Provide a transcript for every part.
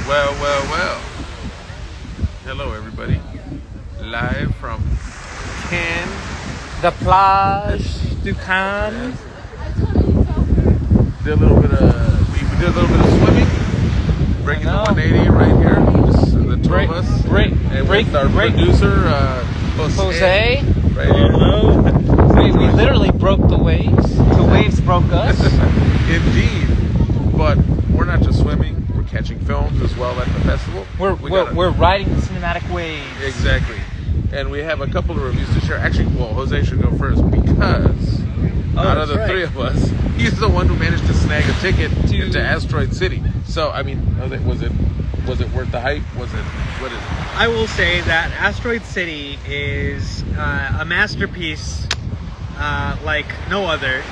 Well. Hello, everybody. Live from Cannes. The plage du Cannes. We did a little bit of swimming. Breaking the 180 right here. Just the two of us. And with our producer, Jose. Right here. Hello. We literally broke the waves. The waves broke us. Indeed. But we're not just swimming. We're catching films as well at the festival. We're riding the cinematic waves. Exactly. And we have a couple of reviews to share. Actually, Jose should go first because out of the three of us, he's the one who managed to snag a ticket into Asteroid City. So, I mean, was it worth the hype? What is it? I will say that Asteroid City is a masterpiece like no other.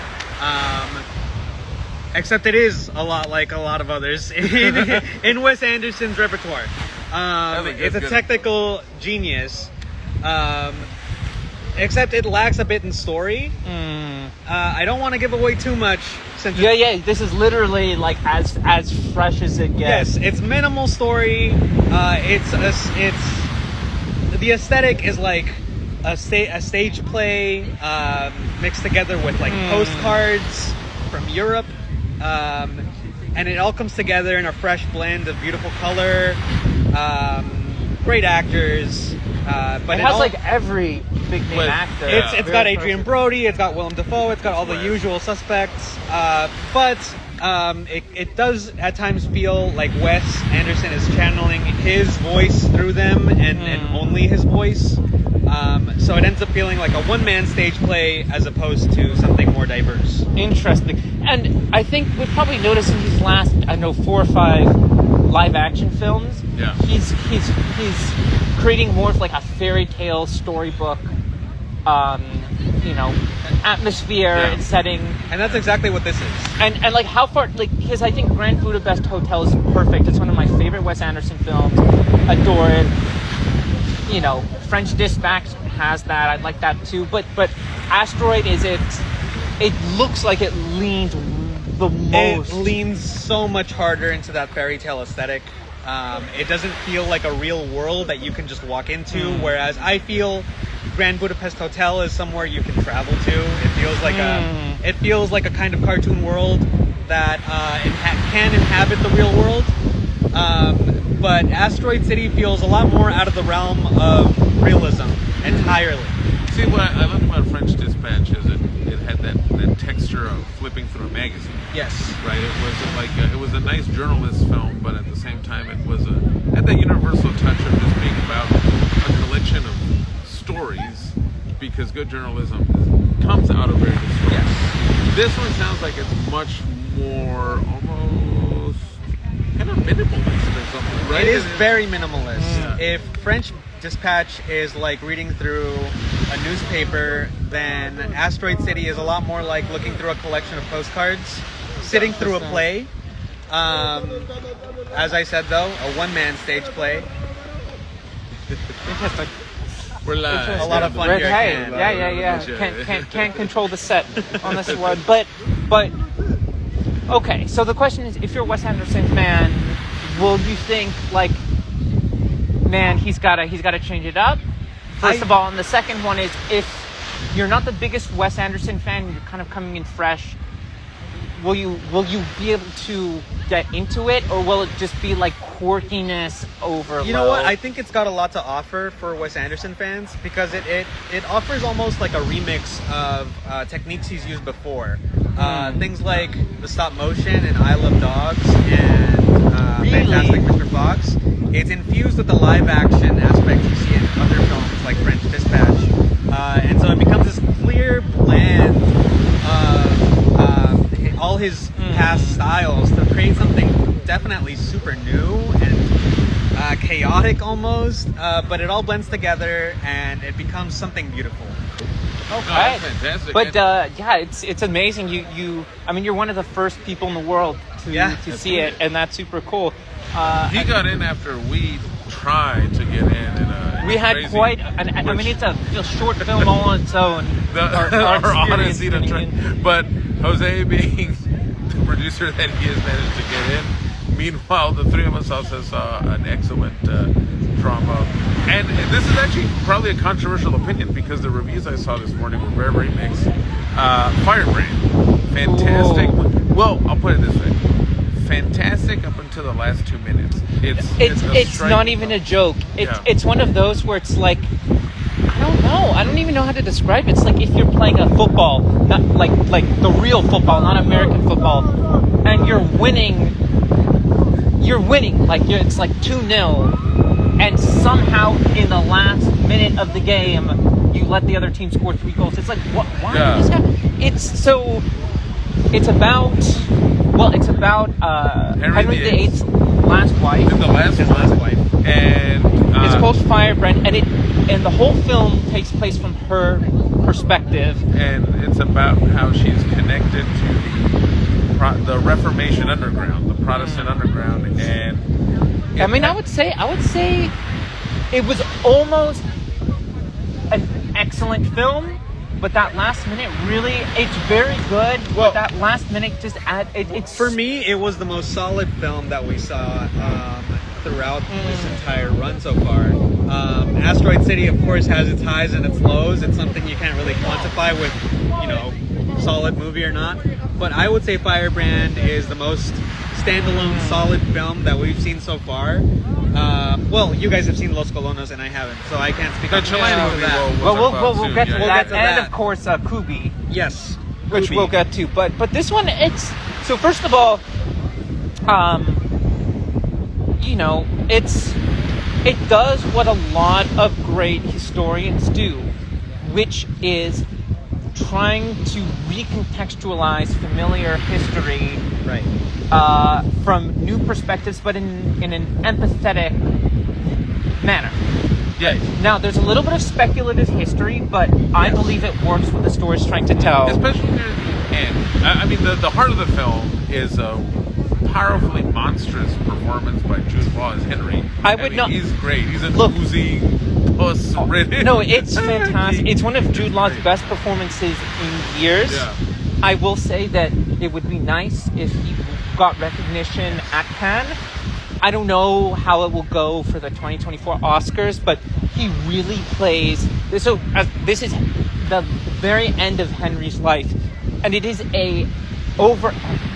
Except it is a lot like a lot of others in Wes Anderson's repertoire. It's a technical genius. Except it lacks a bit in story. I don't want to give away too much. Since this is literally like as fresh as it gets. Yes, it's minimal story. It's the aesthetic is like a stage play mixed together with like postcards from Europe. And it all comes together in a fresh blend of beautiful color, great actors. But it has like every big name actor. It's got Adrian Brody, it's got Willem Dafoe, it's got all the usual suspects. But it does at times feel like Wes Anderson is channeling his voice through them and only his voice. So it ends up feeling like a one-man stage play as opposed to something more diverse. Interesting. And I think we've probably noticed in his last, 4 or 5 live-action films, he's creating more of like a fairy tale storybook, atmosphere and setting. And that's exactly what this is. And like how far, like, because I think Grand Budapest Hotel is perfect. It's one of my favorite Wes Anderson films. Adore it. French Dispatch has that. I like that too. But Asteroid it looks like it leans the most. It leans so much harder into that fairy tale aesthetic. It doesn't feel like a real world that you can just walk into. Whereas I feel Grand Budapest Hotel is somewhere you can travel to. It feels like a kind of cartoon world that can inhabit the real world. But Asteroid City feels a lot more out of the realm of realism entirely. See, what I love about French Dispatch is it had that texture of flipping through a magazine. Yes. Right. It was a nice journalist film, but at the same time, it had that universal touch of just being about a collection of stories, because good journalism comes out of very good stories. Yes. This one sounds like it's much more almost kind of minimalist or something, right? It is very minimalist. If French Dispatch is like reading through a newspaper, then Asteroid City is a lot more like looking through a collection of postcards, sitting through a play. As I said, though, a one-man stage play. We're live. A lot of fun here. Hey, can't control the set on this one, but okay. So the question is, if you're a Wes Anderson fan, will you think like, man, he's gotta change it up? First of all, and the second one is, if you're not the biggest Wes Anderson fan, you're kind of coming in fresh, will you be able to get into it, or will it just be like quirkiness overload? You know what? I think it's got a lot to offer for Wes Anderson fans, because it offers almost like a remix of techniques he's used before. Things like the stop motion in I Love Dogs and Fantastic Mr. Fox. It's infused with the live action aspects you see in other films like French Dispatch. And so it becomes this clear blend of all his past styles to create something definitely super new and chaotic almost. But it all blends together and it becomes something beautiful. Okay. No, that's fantastic. But it's amazing. You're one of the first people in the world to see it, and that's super cool. He got in after we tried to get in. We had quite it's a short film all on its own. Our odyssey to try. But Jose, being the producer that he has managed to get in, meanwhile, the three of us also saw an excellent drama. And this is actually probably a controversial opinion because the reviews I saw this morning were very, very mixed. Firebrand. Fantastic. Ooh. Well, I'll put it this way. Fantastic up until the last 2 minutes. It's not even a joke. It's one of those where it's like, I don't know. I don't even know how to describe it. It's like if you're playing a football, not like the real football, not American football, and you're winning. It's like 2-0, and somehow in the last minute of the game, you let the other team score 3 goals. It's like, what? Why did this happen? It's about Henry VIII's last wife. The last wife. And it's called Firebrand, and the whole film takes place from her perspective. And it's about how she's connected to the Reformation underground, the Protestant underground, and I would say it was almost an excellent film. But that last minute it's very good. Well, but that last minute just it's for me, it was the most solid film that we saw throughout this entire run so far. Asteroid City, of course, has its highs and its lows. It's something you can't really quantify with, solid movie or not. But I would say Firebrand is the most standalone, solid film that we've seen so far. Well, you guys have seen Los Colonos and I haven't, so I can't speak on that. We'll get to that. To and that. of course, Kubi. Yes. Which Kubi. we'll get to. But this one, so first of all, it does what a lot of great historians do, which is trying to recontextualize familiar history, right, from new perspectives, but in an empathetic manner. Yeah. Now, there's a little bit of speculative history, but I believe it works what the story's trying to tell. Especially near the end. I mean, the heart of the film is a powerfully monstrous performance by Jude Law as Henry. He's great. He's an oozing, puss-ridden. No, it's fantastic. It's one of Jude Law's best performances in years. Yeah. I will say that it would be nice if he got recognition at Cannes. I don't know how it will go for the 2024 Oscars, but he really plays. So this is the very end of Henry's life, and it is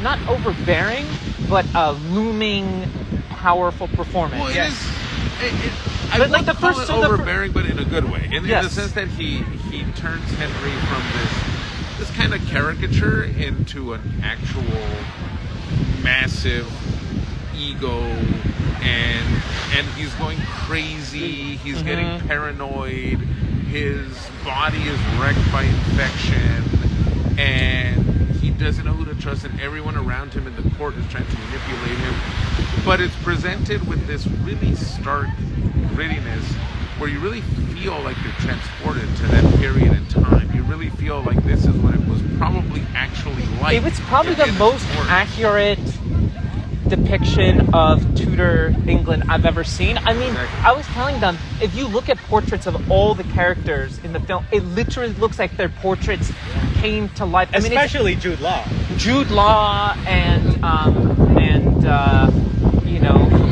not overbearing, but a looming, powerful performance. Well, yes. I would like the first it overbearing, but in a good way, in the sense that he turns Henry from this kind of caricature into an actual massive ego, and he's going crazy. He's getting paranoid. His body is wrecked by infection, and he doesn't know who to trust, and everyone around him in the court is trying to manipulate him. But it's presented with this really stark grittiness where you really feel like you're transported to that period in time. You really feel like this is what it was probably actually like. It was probably the most accurate depiction of Tudor England I've ever seen. I mean, I was telling them, if you look at portraits of all the characters in the film, it literally looks like their portraits came to life. I mean, especially Jude Law. Jude Law and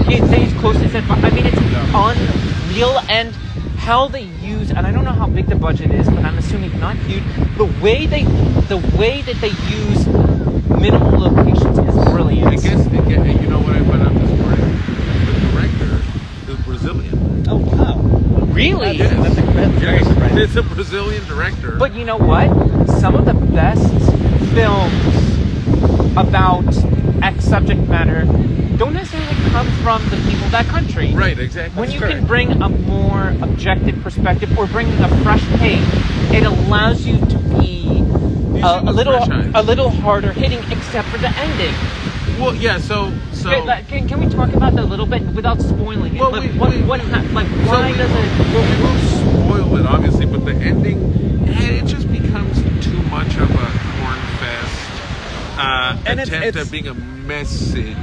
his closest advisor. I mean, it's unreal, and how they use, and I don't know how big the budget is, but I'm assuming not huge. The way that they use minimal locations is brilliant. I guess, you know what I found out this morning? The director is Brazilian. Oh, wow. Really? That's very surprising. It's a Brazilian director. But you know what? Some of the best films about X subject matter don't necessarily come from the people of that country. Right, exactly. When you can bring a more objective perspective or bring a fresh take, it allows you to be a little harder hitting, except for the ending. Well, yeah. So can we talk about that a little bit without spoiling it? Well, why does it? Well, we won't spoil it, obviously, but the ending, it just becomes too much of a corn fest attempt at being a message.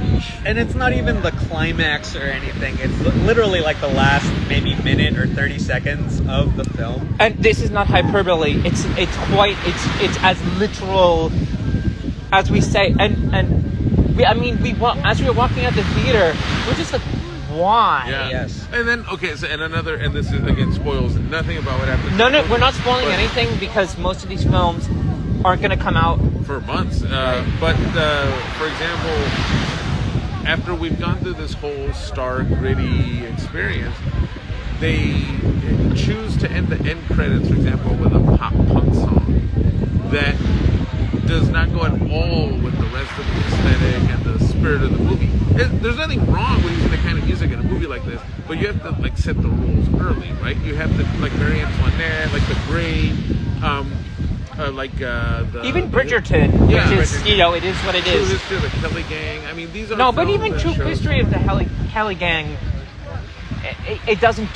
And it's not even the climax or anything. It's literally like the last maybe minute or 30 seconds of the film. And this is not hyperbole. It's as literal as we say. And as we were walking out the theater, we're just like, why? Yeah. Yes. And then and this is again spoils nothing about what happens. No, we're not spoiling anything because most of these films aren't going to come out for months. But for example, after we've gone through this whole stark, gritty experience, they choose to end the end credits, for example, with a pop punk song that does not go at all with the rest of the aesthetic and the spirit of the movie. There's nothing wrong with using the kind of music in a movie like this, but you have to like set the rules early, right? You have to like Marie Antoinette, like the Braid, even Bridgerton, which is it is what it is. True History of the Kelly Gang. I mean, these are no, but even True History of the Kelly Gang, it doesn't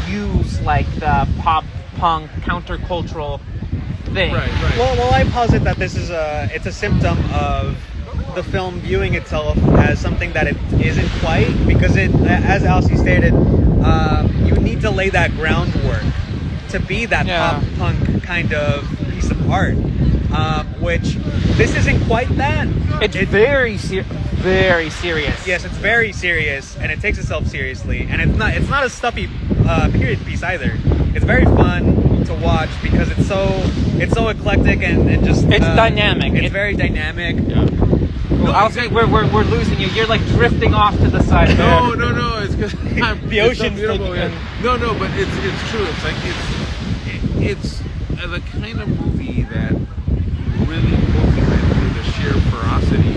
use like the pop punk countercultural thing. Right. Well, I posit that this is it's a symptom of the film viewing itself as something that it isn't quite, because it, as Elsie stated, you need to lay that groundwork to be that pop punk kind of piece of art, which this isn't quite that. It's very serious. Yes, it's very serious, and it takes itself seriously, and it's not a stuffy period piece either. It's very fun to watch because it's so eclectic and just it's dynamic. It's very dynamic. Yeah. Well, exactly. we're losing you. You're like drifting off to the side. No. It's because the ocean's so beautiful. No, but it's true. It's like it's the kind of movie that really pulls you into the sheer ferocity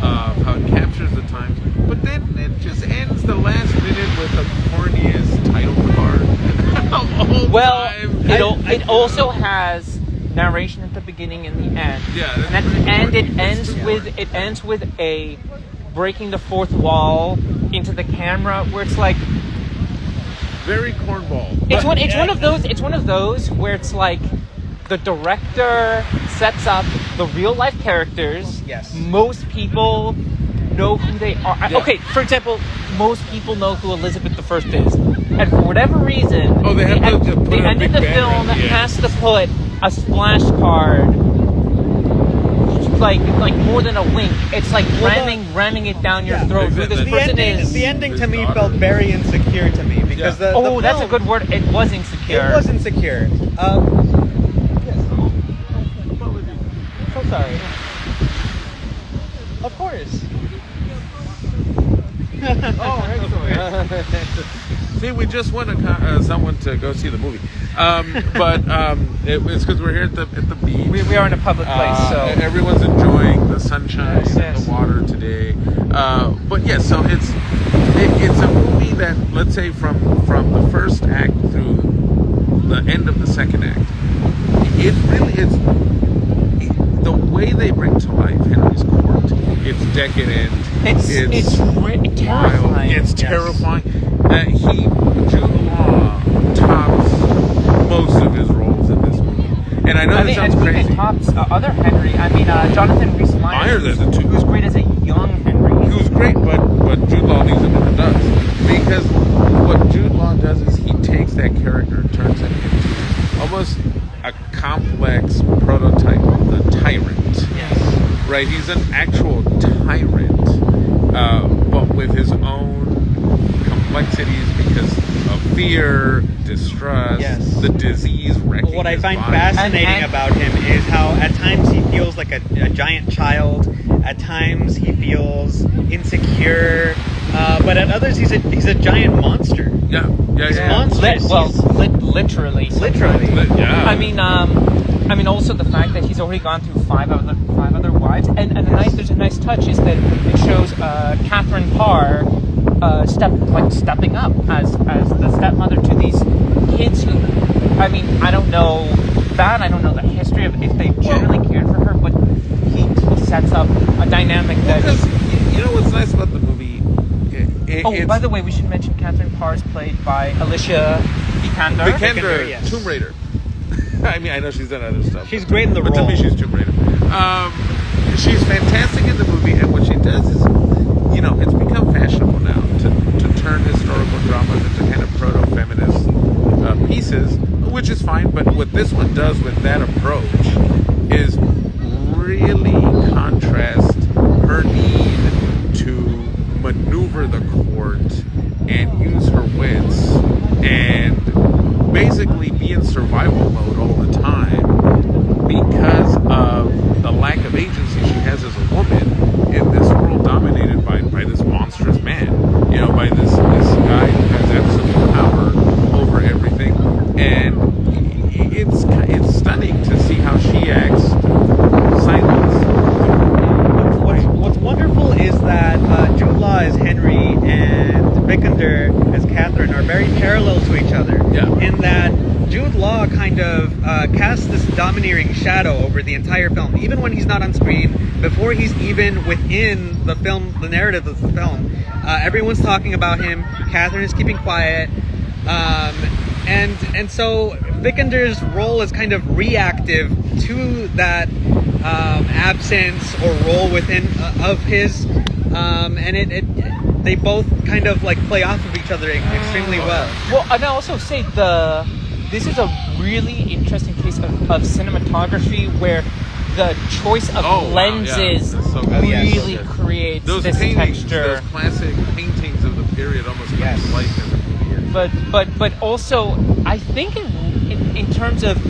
of how it captures the times, but then it just ends the last minute with the corniest title card of all time. It also has narration at the beginning and the end. Yeah, and at the end it ends with a breaking the fourth wall into the camera where it's like very cornball. It's one of those where it's like the director sets up the real life characters. Yes. Most people know who they are. Yeah. Okay, for example, most people know who Elizabeth I is, and for whatever reason, they have to put the a end big of the banner. film Yeah. has to put a splash card, like more than a wink. It's like ramming it down your throat. Who this person is. The ending to me felt very insecure to me because the film, that's a good word. It was insecure. It was insecure. So sorry. Of course. See, we just want someone to go see the movie, but it's because we're here at the beach. We are in a public place, so everyone's enjoying the sunshine and Yes. the water today. But yes, so it's a movie that, let's say, from the first act through the end of the second act, it really is the way they bring to life Henry's court. It's decadent. It's terrifying. It's terrifying. Jude Law tops most of his roles in this movie, and I know that sounds crazy. He tops other Henry. Jonathan Rhys-Meyers does it too. He was great as a young Henry. He was great, but Jude Law needs him in the does, because what Jude Law does is he takes that character and turns him into almost a complex prototype of the tyrant. Yes. Right, he's an actual tyrant, but with his own complexities because of fear, distrust, the disease wrecking What I his find body. fascinating about him is how at times he feels like a giant child, at times he feels insecure, but at others he's a giant monster. Yeah, He's monstrous. Literally. Yeah. I mean, also the fact that he's already gone through five other wives, and there's a nice touch is that it shows Catherine Parr stepping up as the stepmother to these kids who, I mean, I don't know the history of if they generally cared for her, but he sets up a dynamic that. Because you know what's nice about the movie. By the way, we should mention Catherine Parr is played by Alicia Vikander. Vikander, yes. Tomb Raider. I mean, I know she's done other stuff. She's great in the but role. To me, she's Tomb Raider. She's fantastic in the movie, and what she does is, it's become fashionable now to turn historical dramas into kind of proto-feminist pieces, which is fine. But what this one does with that approach is really contrast her need and use her wits and basically be in survival mode all the time because of the lack of agency she has as a woman in this world dominated by this monstrous man. You know, by this guy who has absolute power over everything. And it's stunning to see how she acts silence. What's wonderful is that Jude Law as Henry and Vikander as Catherine are very parallel to each other. Yeah. In that Jude Law kind of casts this domineering shadow over the entire film, even when he's not on screen. Before he's even within the film, the narrative of the film, everyone's talking about him. Catherine is keeping quiet, and so Vikander's role is kind of reactive to that absence or role within of his, and they both kind of like play off of each other extremely well. Well, and I also say this is a really interesting case of cinematography where the choice of lenses really creates those this paintings, texture. those classic paintings of of the period almost comes to life in the movie. But also, I think in terms of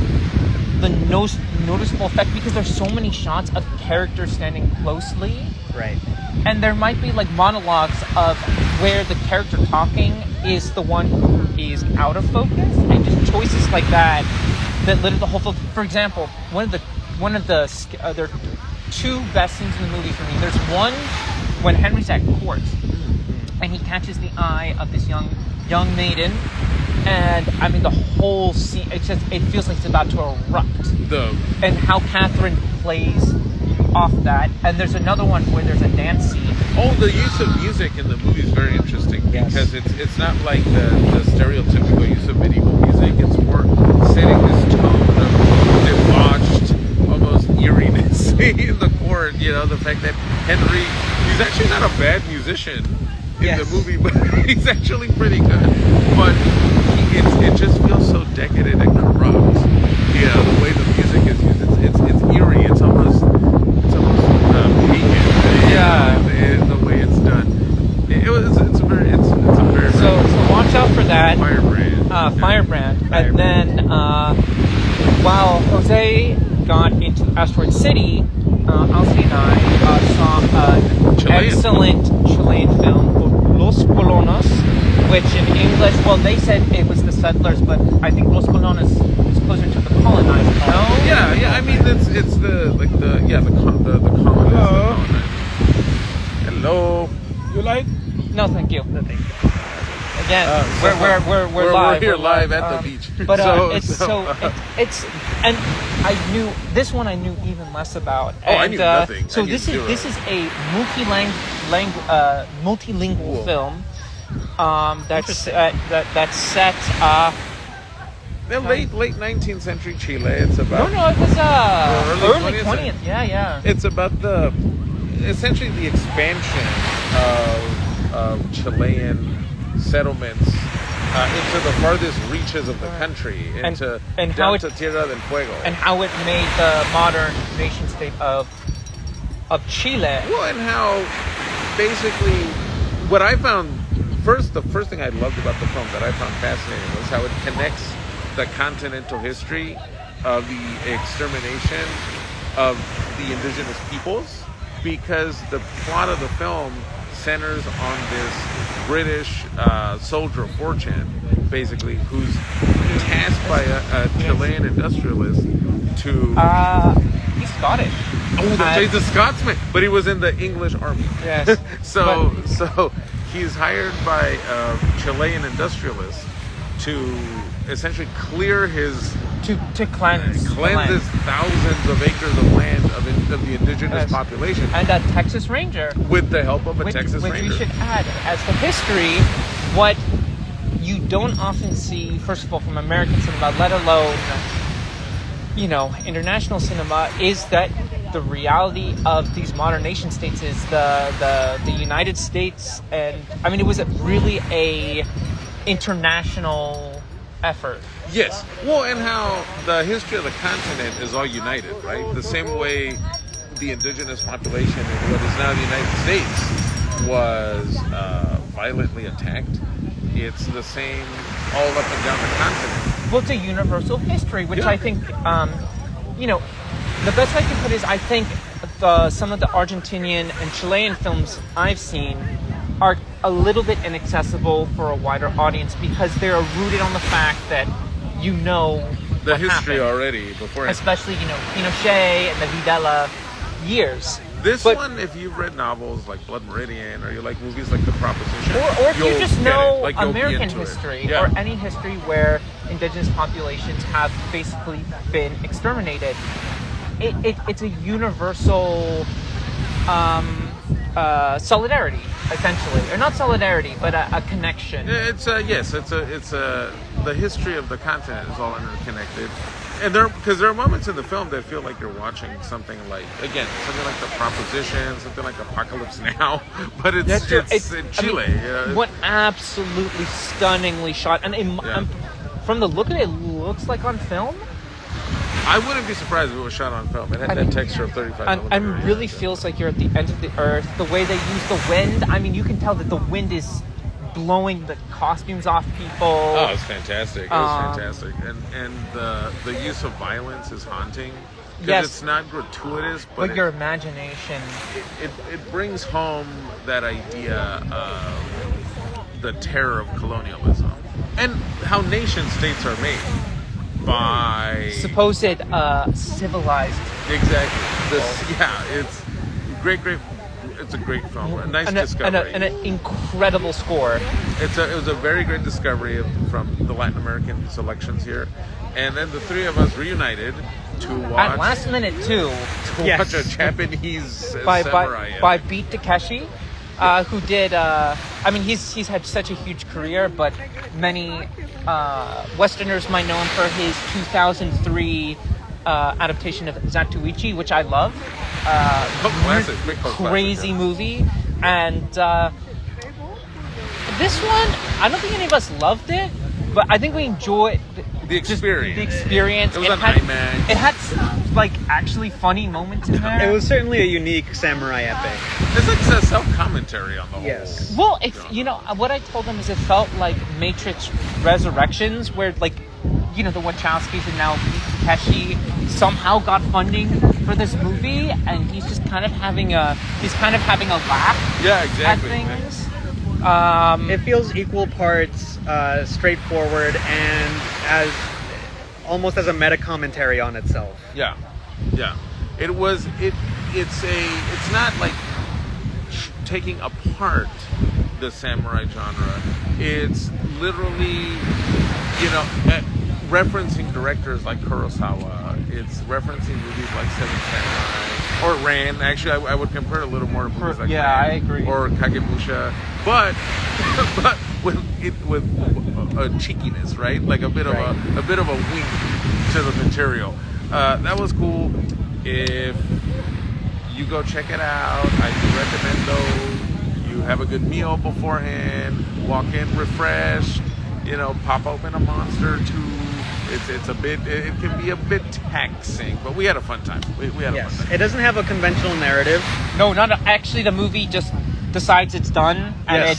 the noticeable effect, because there's so many shots of characters standing closely. Right. And there might be like monologues of where the character talking is the one who is out of focus, and just choices like that lit the whole film. For example, one of the there are two best scenes in the movie for me. There's one when Henry's at court and he catches the eye of this young maiden, and I mean the whole scene. It feels like it's about to erupt. And how Catherine plays off that. And there's another one where there's a dance scene. Oh, the use of music in the movie is very interesting because it's not like the stereotypical use of medieval music. It's more setting this tone of debauched, almost eeriness in the court. You know, the fact that Henry, he's actually not a bad musician in the movie, but he's actually pretty good. But it just feels so decadent and corrupt. You know, the way the music is used, it's eerie. It's almost pagan. And the way it's done. It's a very so watch out for that. Firebrand. And then while Jose got into Asteroid City, Alfie and I saw an excellent Chilean film, Los Colonos, which in English, well, they said it was the settlers, but I think Los Colonos is closer to the colonized. No? Yeah. I mean, it's the colonized. Hello. You like? No, thank you. No, thank you. Again, we're live. We're here live at the beach. But it's and I knew this one. I knew even less about. Oh, I knew nothing. So this is a multilingual film. That's set. The late 19th century Chile. It's about no, it was early 20th. Yeah. It's about essentially the expansion of Chilean settlements into the farthest reaches of the country, down to Tierra del Fuego, and how it made the modern nation state of Chile. Well, and how basically what I found the first thing I loved about the film that I found fascinating was how it connects the continental history of the extermination of the indigenous peoples, because the plot of the film centers on this British soldier of fortune, basically, who's tasked by a Chilean industrialist to... he's Scottish. Oh, he's a Scotsman, but he was in the English army. Yes. So he's hired by a Chilean industrialist to essentially clear his... To cleanse his thousands of acres of land of the indigenous population. And a Texas Ranger. With the help of a Texas Ranger. Which we should add, as for history, what you don't often see, first of all, from American cinema, let alone, international cinema, is that the reality of these modern nation states is the United States, and I mean, it was really a international effort. Yes. Well, and how the history of the continent is all united, right? The same way the indigenous population in what is now the United States was violently attacked, it's the same all up and down the continent. Well, it's a universal history, which Yeah. I think, the best I can put is I think some of the Argentinian and Chilean films I've seen are a little bit inaccessible for a wider audience because they are rooted on the fact that The what history happened. already before. Especially, Pinochet and the Videla years. This But- one, if you've read novels like Blood Meridian, or you like movies like The Proposition, Or if you you'll just get know it. Like, you'll be American into it. history Yeah. or any history where indigenous populations have basically been exterminated, it's a universal solidarity, essentially, or not solidarity, but a connection. It's the history of the continent is all interconnected, and because there are moments in the film that feel like you're watching something like The Proposition, something like Apocalypse Now, but That's true. it's in Chile. What absolutely stunningly shot, and from the look of it looks like on film. I wouldn't be surprised if it was shot on film. It had that texture of 35 And really feels like you're at the end of the earth. The way they use the wind, I mean, you can tell that the wind is blowing the costumes off people. Oh, it's fantastic. It was fantastic. And the use of violence is haunting. Because Yes. it's not gratuitous, But your imagination. it brings home that idea of the terror of colonialism. And how nation states are made by... Supposed civilized. Exactly. It's great. It's a great film. A nice discovery. And an incredible score. It was a very great discovery from the Latin American selections here, and then the three of us reunited to watch. At last minute too. Watch a Japanese by samurai. Beat Takeshi, who did. He's had such a huge career, but many Westerners might know him for his 2003 adaptation of Zatoichi, which I love. Classic, big cult crazy classic, movie, and this one, I don't think any of us loved it, but I think we enjoyed the experience. The experience. It was on IMAX. It had actually funny moments in there. It was certainly a unique samurai epic. It's like a self-commentary on the whole. Yes. Well, what I told them is it felt like Matrix Resurrections, where the Wachowskis and now Takeshi somehow got funding for this movie, and he's just kind of having a laugh Yeah, exactly. at things. It feels equal parts straightforward and as almost as a meta commentary on itself. Yeah. It's not like taking apart the samurai genre. It's literally, referencing directors like Kurosawa. It's referencing movies like Seven Samurai or Ran. Actually, I would compare it a little more to movies like Ran. I agree. Or Kagemusha, but with a cheekiness, right? Like a bit of a wink to the material. That was cool. If you go check it out, I do recommend though you have a good meal beforehand, walk in refreshed, pop open a monster or two. It can be a bit taxing, but we had a fun time. We had a fun time. It doesn't have a conventional narrative. No, actually. The movie just decides it's done, and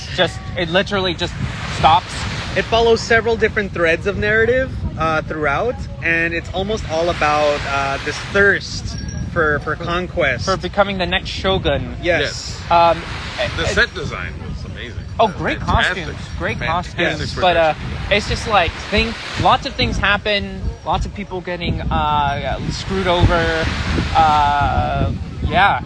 it literally just stops. It follows several different threads of narrative throughout, and it's almost all about this thirst for conquest. For becoming the next shogun. Yes. The set design was amazing. Oh, great Fantastic. costumes. Great Fantastic costumes. production. But it's just lots of things happen. Lots of people getting screwed over.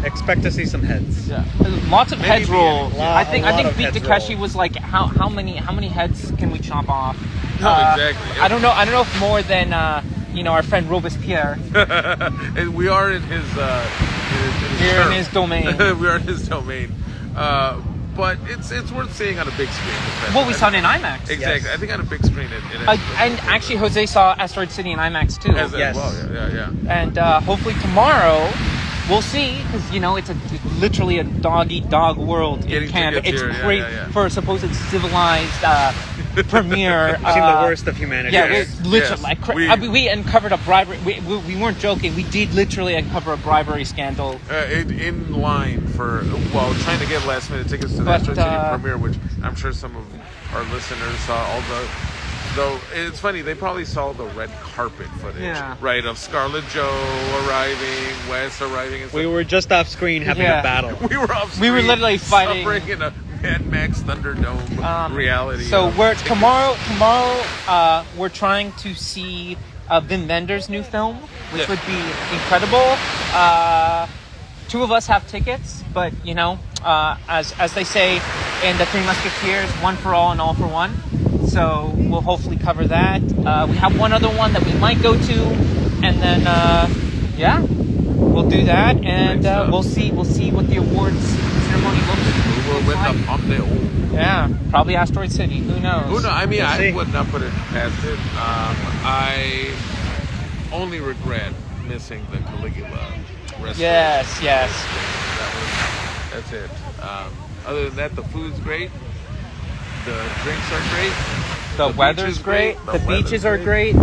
Expect to see some heads. Yeah. Lots of heads roll. I think a lot of Beat heads Takeshi roll. was like, how many heads can we chop off? No, exactly. Yep. I don't know if more than our friend Robespierre. And we are in his We're in his domain. We are in his domain. But it's worth seeing on a big screen. Well, we saw it in IMAX. Exactly. Yes. I think on a big screen. And actually, Jose saw Asteroid City in IMAX too. as Yes. well. Yeah. And hopefully tomorrow we'll see, because it's literally a dog-eat-dog world in Getting Canada. tickets It's here, great yeah. for a supposed civilized premiere. I've seen the worst of humanity. Yeah, Yes, we literally. yes. We uncovered a bribery. We weren't joking. We did literally uncover a bribery scandal. In line for trying to get last minute tickets to the But, Asteroid City premiere, which I'm sure some of our listeners saw. Though it's funny, they probably saw the red carpet footage, Yeah. right, of Scarlett Jo arriving, Wes arriving, and stuff. We were just off screen having Yeah. a battle. We were off We were screen literally fighting. suffering in a Mad Max Thunderdome reality. So of we're tickets. tomorrow. We're trying to see Wim Wenders' new film, which Yeah. would be incredible. Two of us have tickets, but as they say in the Three Musketeers, one for all and all for one. So we'll hopefully cover that. We have one other one that we might go to, and then we'll do that, and Great stuff. we'll see what the awards ceremony We will win the Palme d'Or. Yeah, probably Asteroid City. Who knows? Who knows? I mean, We'll I see. would not put it past it. I only regret missing the Caligula restaurant. Yes. That's it. Other than that, the food's great. The drinks are great. The beach weather's is great. The weather's beaches are great.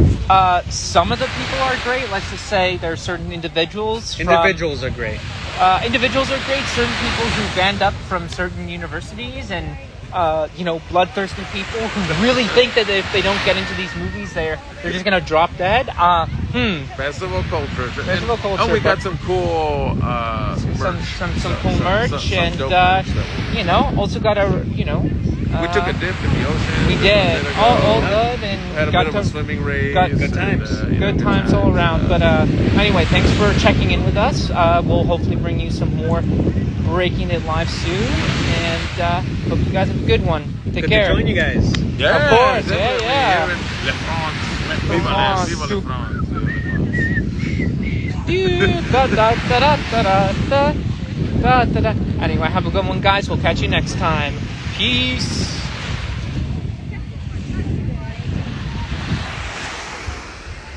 Some of the people are great. Let's just say there are certain individuals. Individuals are great. Individuals are great. Certain people who band up from certain universities and bloodthirsty people who really think that if they don't get into these movies, they're just gonna drop dead. Festival culture. Festival culture, And we got but- some cool merch. Some cool merch, some and dope merch that also got a we took a dip in the ocean. We a did bit ago. all good, and Had a got bit of to a swimming race. good times. good times all around. But anyway, thanks for checking in with us. We'll hopefully bring you some more Breaking It live soon, and hope you guys have a good one. Take Good care. to join you guys. Yeah, Of course, definitely. yeah. Here in Le France. Le France. Viva Le France. Anyway, have a good one, guys. We'll catch you next time. Peace.